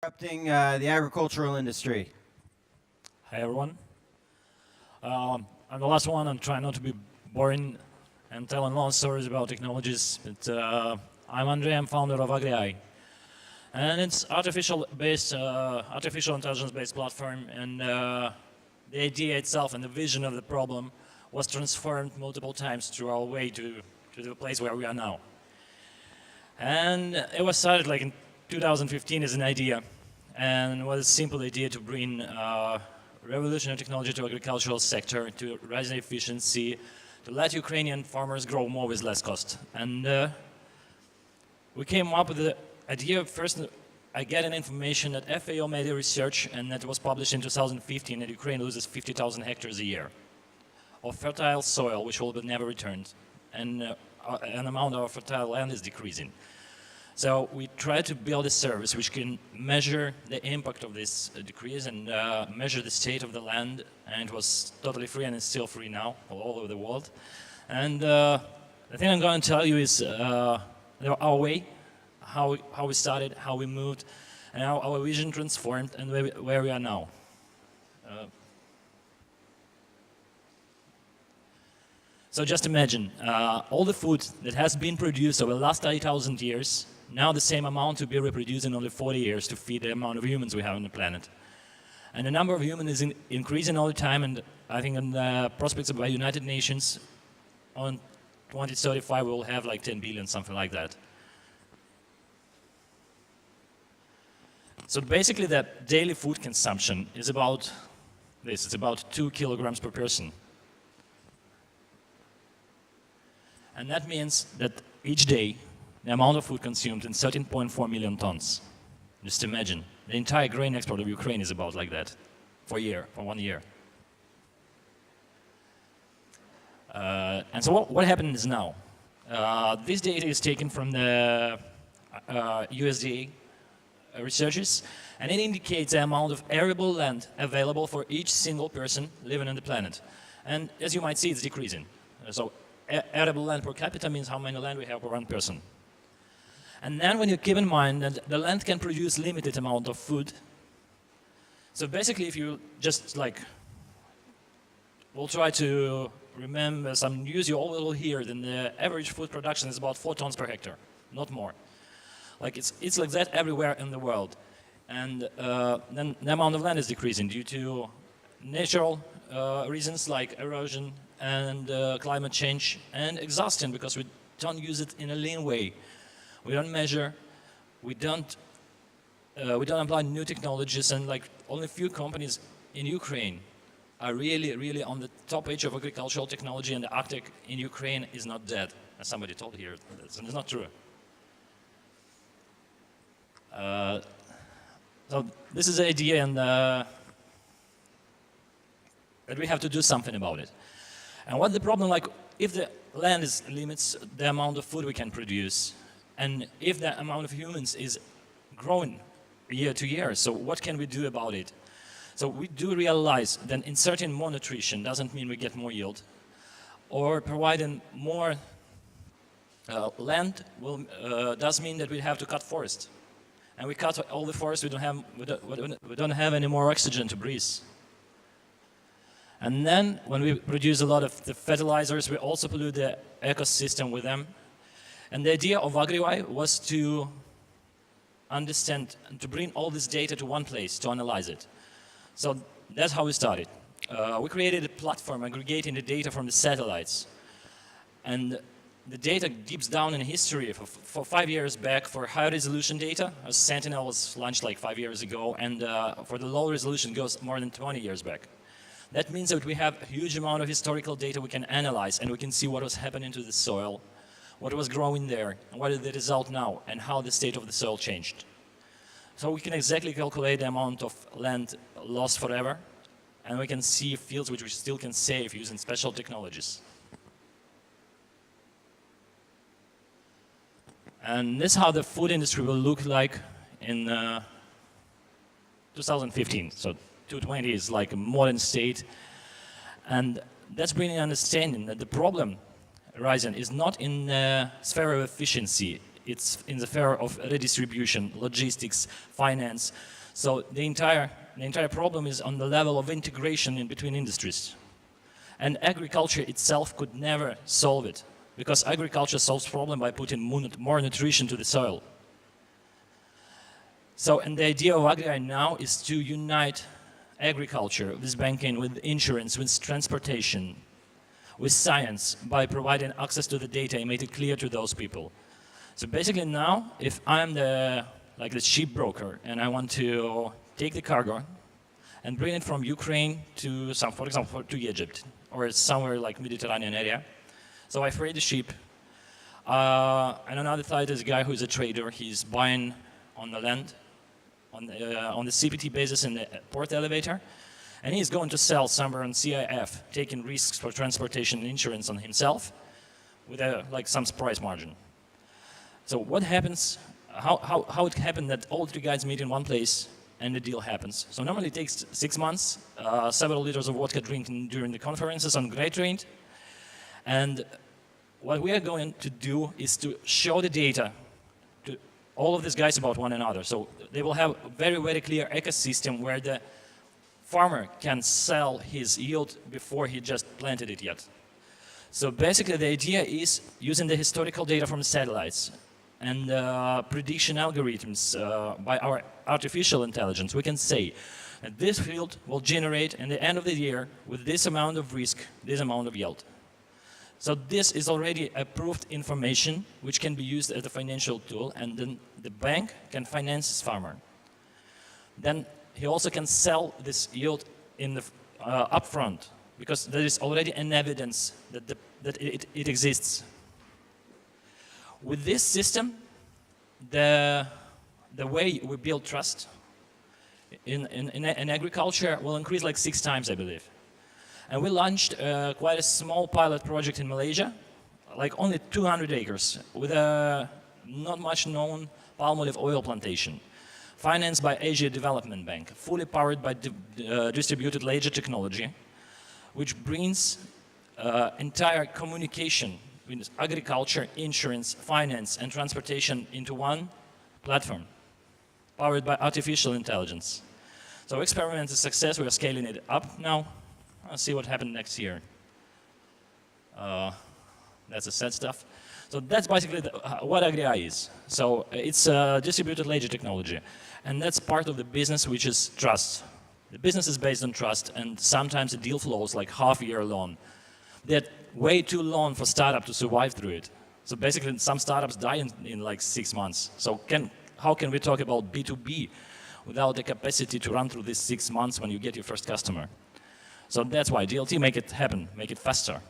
Disrupting the agricultural industry. Hi everyone. I'm the last one. I'm trying not to be boring and telling long stories about technologies. But I'm Andrii. I'm founder of AgriEye, and it's artificial intelligence-based platform. And the idea itself and the vision of the problem was transformed multiple times through our way to the place where we are now. And it was started like in 2015 as an idea, and was a simple idea to bring revolutionary technology to agricultural sector, to raise the efficiency, to let Ukrainian farmers grow more with less cost. And we came up with the idea. First, I get an information that FAO made a research, and that was published in 2015, that Ukraine loses 50,000 hectares a year of fertile soil, which will be never returned, and an amount of fertile land is decreasing. So we try to build a service which can measure the impact of this decrease and measure the state of the land, and it was totally free and it's still free now all over the world. And the thing I'm going to tell you is our way, how we started, how we moved, and how our vision transformed, and where we are now. So just imagine all the food that has been produced over the last 8,000 years, now the same amount to be reproduced in only 40 years to feed the amount of humans we have on the planet. And the number of humans is increasing all the time, and I think in the prospects by United Nations, on 2035 we'll have like 10 billion, something like that. So basically the daily food consumption is about this, it's about 2 kilograms per person. And that means that each day, the amount of food consumed in 13.4 million tons. Just imagine, the entire grain export of Ukraine is about like that for 1 year. And so what happens now? This data is taken from the USDA researchers, and it indicates the amount of arable land available for each single person living on the planet. And as you might see, it's decreasing. So arable land per capita means how many land we have per one person. And then when you keep in mind that the land can produce limited amount of food, so basically if you just like, we'll try to remember some news you all will hear, then the average food production is about 4 tons per hectare, not more. Like it's like that everywhere in the world. And then the amount of land is decreasing due to natural reasons like erosion and climate change, and exhaustion because we don't use it in a lean way. We don't measure, we don't apply new technologies, and like only a few companies in Ukraine are really on the top edge of agricultural technology, and the Arctic in Ukraine is not dead, as somebody told here. It's not true. So this is the idea, and that we have to do something about it. And what the problem, like, if the land limits the amount of food we can produce, and if the amount of humans is growing year to year, so what can we do about it? So we do realize that inserting more nutrition doesn't mean we get more yield, or providing more land does mean that we have to cut forest. And we cut all the forest, we don't have any more oxygen to breathe. And then when we produce a lot of the fertilizers, we also pollute the ecosystem with them. And the idea of AgriEye was to understand and to bring all this data to one place to analyze it. So that's how we started. We created a platform aggregating the data from the satellites. And the data deeps down in history for 5 years back for high resolution data. Sentinel was launched like 5 years ago, and for the low resolution goes more than 20 years back. That means that we have a huge amount of historical data we can analyze, and we can see what was happening to the soil, what was growing there, and what is the result now, and how the state of the soil changed. So we can exactly calculate the amount of land lost forever, and we can see fields which we still can save using special technologies. And this is how the food industry will look like in 2015. So 220 is like a modern state, and that's bringing understanding that the problem arising is not in the sphere of efficiency, It's in the sphere of redistribution, logistics, finance. So the entire problem is on the level of integration in between industries. And agriculture itself could never solve it, because agriculture solves problem by putting more nutrition to the soil. So, and the idea of AgriEye now is to unite agriculture with banking, with insurance, with transportation, with science, by providing access to the data and make it clear to those people. So basically now, if I'm the ship broker and I want to take the cargo and bring it from Ukraine to for example, to Egypt or somewhere like Mediterranean area. So I freight the ship, and on the other side is a guy who's a trader. He's buying on the land, on the CPT basis in the port elevator, and he's going to sell somewhere on CIF, taking risks for transportation and insurance on himself with some price margin. So what happens, how it happened that all three guys meet in one place and the deal happens. So normally it takes 6 months, several liters of vodka drinking during the conferences on Great Train. And what we are going to do is to show the data to all of these guys about one another. So they will have a very, very clear ecosystem where the farmer can sell his yield before he just planted it yet. So basically the idea is using the historical data from satellites and prediction algorithms by our artificial intelligence, we can say that this field will generate in the end of the year with this amount of risk, this amount of yield. So this is already approved information which can be used as a financial tool, and then the bank can finance his farmer. Then he also can sell this yield in the upfront, because there is already an evidence that it exists. With this system, the way we build trust in agriculture will increase like 6 times, I believe. And we launched quite a small pilot project in Malaysia, like only 200 acres, with a not much known palm olive oil plantation, financed by Asia Development Bank, fully powered by distributed ledger technology, which brings entire communication with agriculture, insurance, finance, and transportation into one platform, powered by artificial intelligence. So experiment is a success. We are scaling it up now. I'll see what happens next year. That's the sad stuff. So that's basically what AgriEye is. So it's a distributed ledger technology, and that's part of the business, which is trust. The business is based on trust, and sometimes the deal flows like half-year loan. They're way too long for startup to survive through it. So basically, some startups die in like 6 months. So how can we talk about B2B without the capacity to run through these 6 months when you get your first customer? So that's why DLT make it happen, make it faster.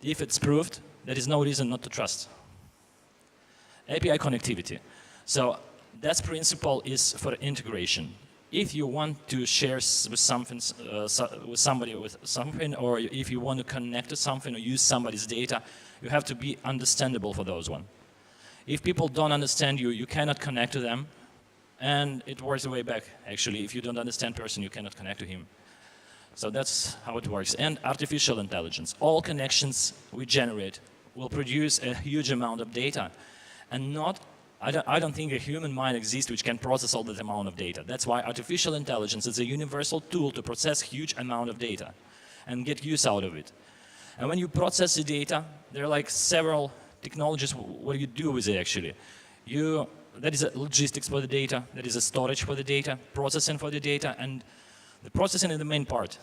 If it's proved, there is no reason not to trust. API connectivity. So that principle is for integration. If you want to share with something, or if you want to connect to something or use somebody's data, you have to be understandable for those one. If people don't understand you, you cannot connect to them, and it works the way back. Actually, if you don't understand person, you cannot connect to him. So that's how it works. And artificial intelligence. All connections we generate will produce a huge amount of data, and I don't think a human mind exists which can process all that amount of data. That's why artificial intelligence is a universal tool to process huge amount of data and get use out of it. And when you process the data, there are like several technologies. What do you do with it actually? That is a logistics for the data, that is a storage for the data, processing for the data, and the processing is the main part.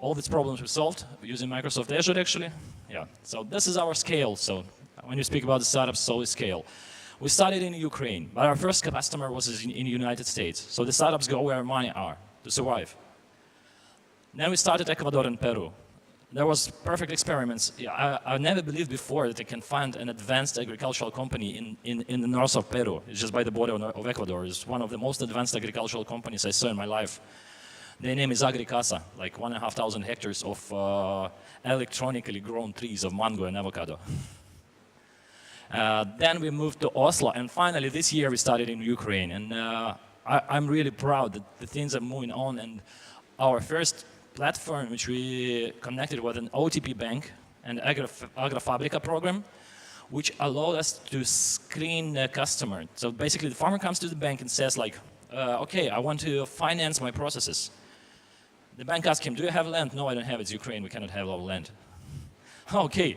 All these problems we solved using Microsoft Azure actually. Yeah, so this is our scale. So when you speak about the startups, so is scale. We started in Ukraine, but our first customer was in the United States. So the startups go where money are to survive. Then we started Ecuador and Peru. There was perfect experiments. Yeah, I never believed before that I can find an advanced agricultural company in the north of Peru. It's just by the border of Ecuador. It's one of the most advanced agricultural companies I saw in my life. Their name is AgriCasa, like 1,500 hectares of electronically grown trees of mango and avocado. Then we moved to Oslo, and finally this year we started in Ukraine. And I'm really proud that the things are moving on, and our first platform, which we connected with an OTP bank and AgroFabrica program, which allowed us to screen the customer. So basically, the farmer comes to the bank and says like, okay, I want to finance my processes. The bank asks him, do you have land? No, I don't have. It's Ukraine. We cannot have our land. Okay,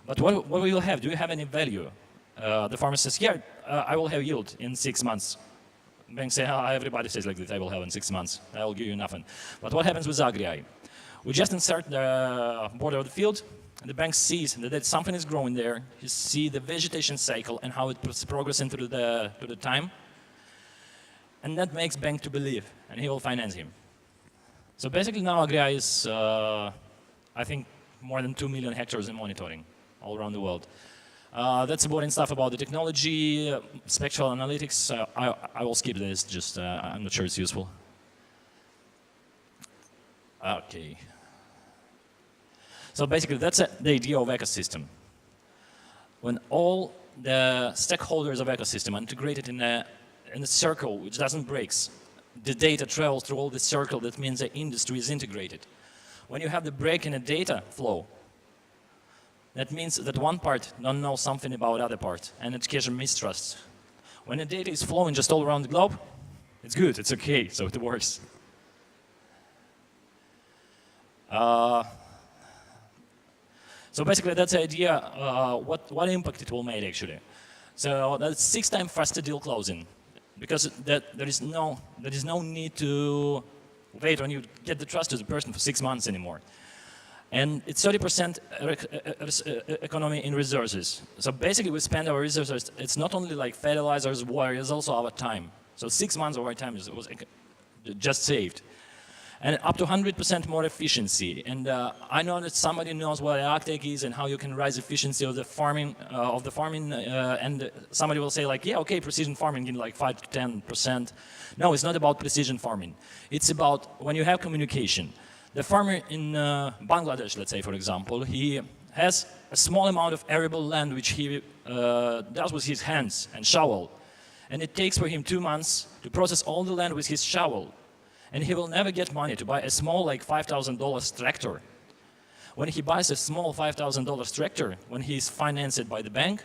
but what will you have? Do you have any value? The farmer says, yeah, I will have yield in 6 months. Bank say, everybody says like this, I will have in 6 months. I will give you nothing. But what happens with AgriEye? We just insert the border of the field, and the bank sees that something is growing there. You see the vegetation cycle and how it's progressing through the time. And that makes bank to believe, and he will finance him. So basically now AgriEye is, I think, more than 2 million hectares in monitoring all around the world. That's about stuff about the technology, spectral analytics. I will skip this, just I'm not sure it's useful. Okay. So basically that's the idea of ecosystem. When all the stakeholders of ecosystem are integrated in a circle which doesn't break, the data travels through all the circle, that means the industry is integrated. When you have the break in a data flow, that means that one part don't know something about other part, and it creates mistrust. When the data is flowing just all around the globe, it's good, it's okay, so it works. So basically that's the idea, what impact it will make actually. So that's 6 times faster deal closing, because there is no need to wait when you get the trust of the person for 6 months anymore. And it's 30% economy in resources. So basically we spend our resources, it's not only like fertilizers, water, it's also our time. So 6 months of our time was just saved. And up to 100% more efficiency. And I know that somebody knows what AgTech is and how you can raise efficiency of the farming, and somebody will say like, yeah, okay, precision farming in like 5 to 10%. No, it's not about precision farming. It's about when you have communication. The farmer in Bangladesh, let's say, for example, he has a small amount of arable land which he does with his hands and shovel. And it takes for him 2 months to process all the land with his shovel. And he will never get money to buy a small, like $5,000 tractor. When he buys a small $5,000 tractor, when he's financed by the bank,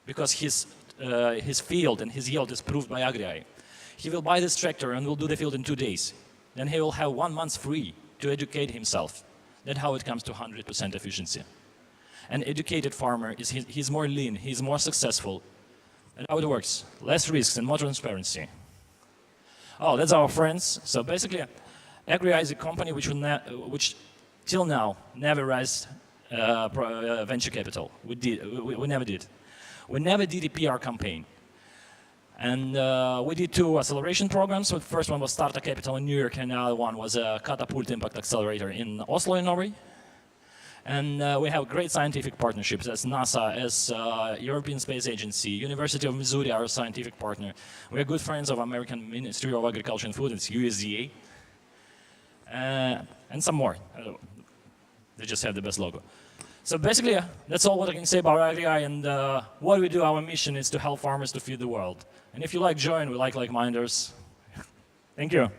because his field and his yield is proved by AgriEye, he will buy this tractor and will do the field in 2 days. Then he will have 1 month free to educate himself. That's how it comes to 100% efficiency. An educated farmer, he's more lean, he's more successful. And how it works, less risks and more transparency. Oh, that's our friends. So basically, AgriEye is a company which till now never raised venture capital. We never did. We never did a PR campaign. And we did 2 acceleration programs. So the first one was Startup Capital in New York, and the other one was a Catapult Impact Accelerator in Oslo, in Norway. And we have great scientific partnerships as NASA, as European Space Agency, University of Missouri, our scientific partner. We are good friends of American Ministry of Agriculture and Food, it's USDA. And some more. They just have the best logo. So basically, that's all what I can say about AgriEye, and what we do, our mission is to help farmers to feed the world. And if you like joy and we like minders, thank you.